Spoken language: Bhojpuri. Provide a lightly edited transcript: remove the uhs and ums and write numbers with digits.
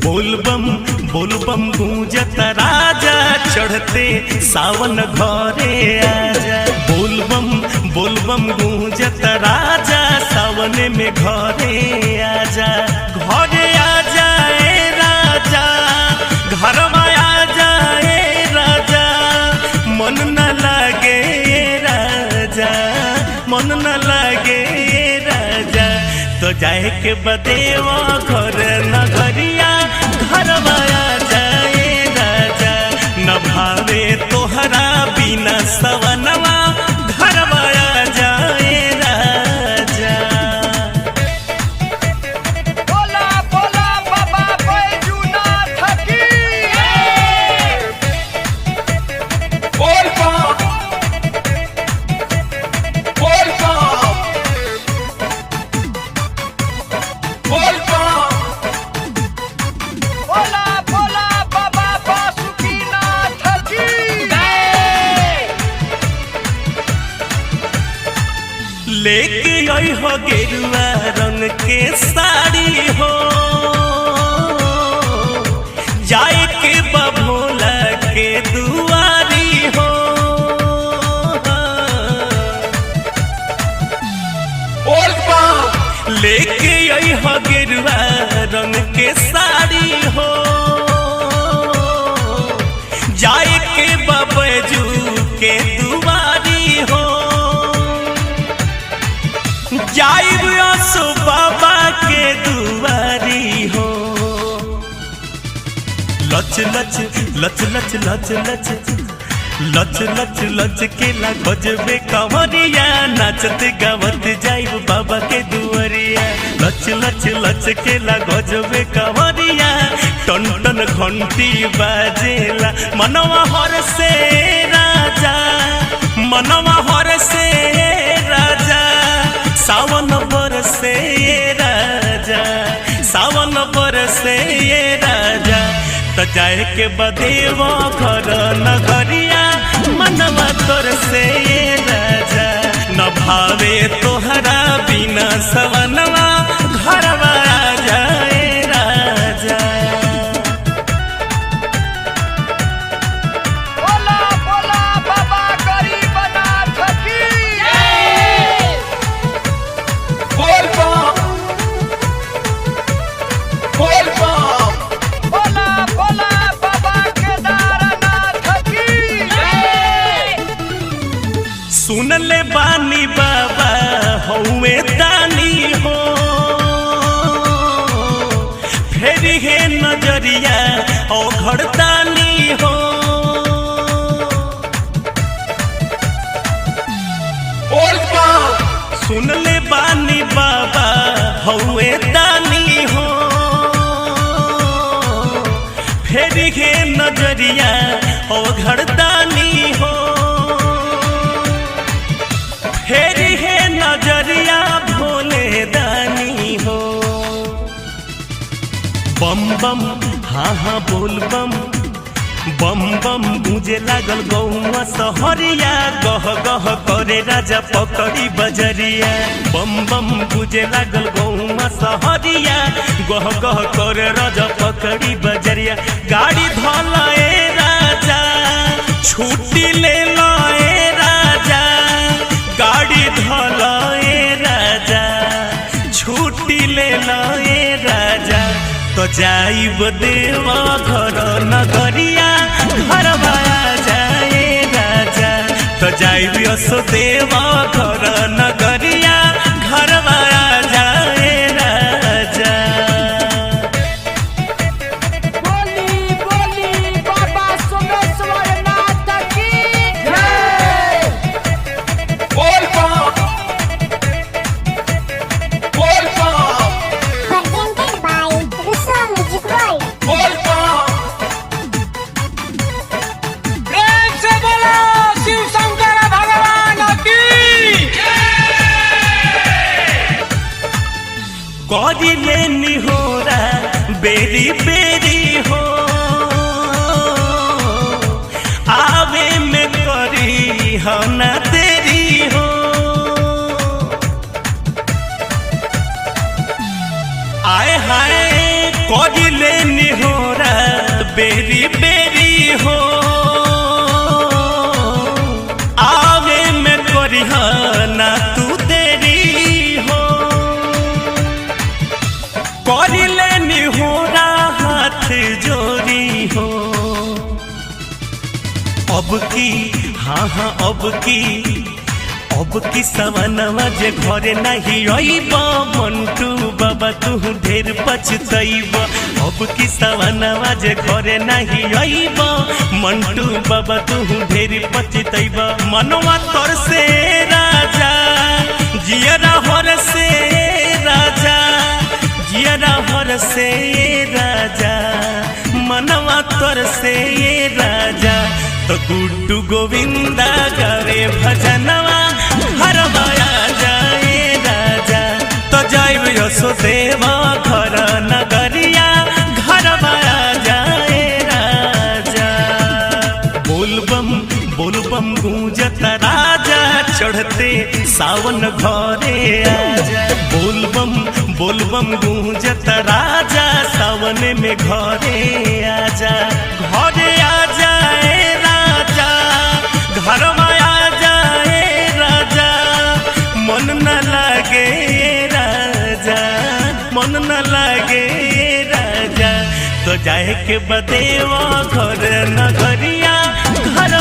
बोलबम गूंजत राजा चढ़ते सावन घरे आजा। बोलबम गूंजत राजा सावन में घरे आजा। घरे आजा ए राजा घर में आजा ए राजा। मन न लागे राजा मन न लागे राजा। तो जाए के बदेवा घर नगरिया घर माया जाए राजा। न भावे तोहरा बिना सवनवा घर माया जाए राजा। बोला बोला बाबा बैजूनाथ की। बोल बोल बोला बोला बाबा बासुकीनाथ की। लेके आई हो गेरुआ रंग के साड़ी हो। जाए के बभोला के दुआरी हो। लेके आई हो गेरुआ रंग के साड़ी हो। जाए के बबजू के दुआरी हो। जाइब असो बाबा के दुआरी हो। लच लच लच लच लच लच लच लच लच के ला गजबे कंवरिया। नाचत गावत जाइब बाबा के दुआरिया। लच लच लच के ला गजबे कंवरिया। टन टन घंटी बाजेला मनवा हर से राजा। मनवा हर से राजा। सावन बरसे राजा सावन बरसे राजा। तो जाए के बदेवा घर नगरिया मनवा तोर से राजा। न भावे तोहरा बिना सवनवा घरवा जाए राजा। बोला बोला बाबा गरीबनाथ की। बोल बोला बोला बाबा केदारनाथ की। सुन ले बानी बाबा हौवे दानी हो। फेरी है नजरिया ओ घरदानी हो। सुन ले बानी बाबा हौवे दानी हो। फेरी है नजरिया ओ घरदानी हो। फेरी है नजरिया भोले दानी हो। बम बम हाँ हाँ बोल बम बम गूंजे लागल गौवा सहरिया। गह गह करे राजा पकड़ी बजरिया। बम गूंजे लागल गौवा सहरिया। गह गह करे राजा पकड़ी बजरिया। गाड़ी धोलाए राजा छुट्टी ले लाए राजा। गाड़ी धोलाए राजा छुट्टी ले लाए राजा। तो जाइब देवा घर नगरिया घर माया जाए राजा। तो जाइब असो देवा घर नगरिया घर माया जाए राजा। बोली बोली बाबा सोमेश्वरनाथ की। बोल Presented by Russo Music World. प्रेम से बोलो शिव शंकर भगवान की। कौड़ी लेनी हो रहा बेरी बेरी हो। आवे में करी हो ना तेरी हो। आए हाय कौड़ी लेनी हो की हाँ हाँ अब की सवनवा जे घरे नहीं अइब मंटू बाबा तू ढेर पछतइब। अब की सवनवा जे घरे नहीं अइब मंटू बाबा तू ढेर पछतइब। मनवा तोर से राजा जियरा हर से राजा जियरा हर से राजा मनवा तोर से राजा। तो गुड्डू गोविंदा गावे भजनवा हर माया जाए राजा। तो जाइब यशोदेवा घर नगरिया घर माया जाए राजा। बोलबम गूंजत राजा चढ़ते सावन घरे आजा। बोलबम गूंजत राजा सावन में घरे आजा। घरे आजा राजा घर माया जाए राजा। मन न लागे राजा मन न लागे राजा। तो जाए के बदेवा घर नगरिया घर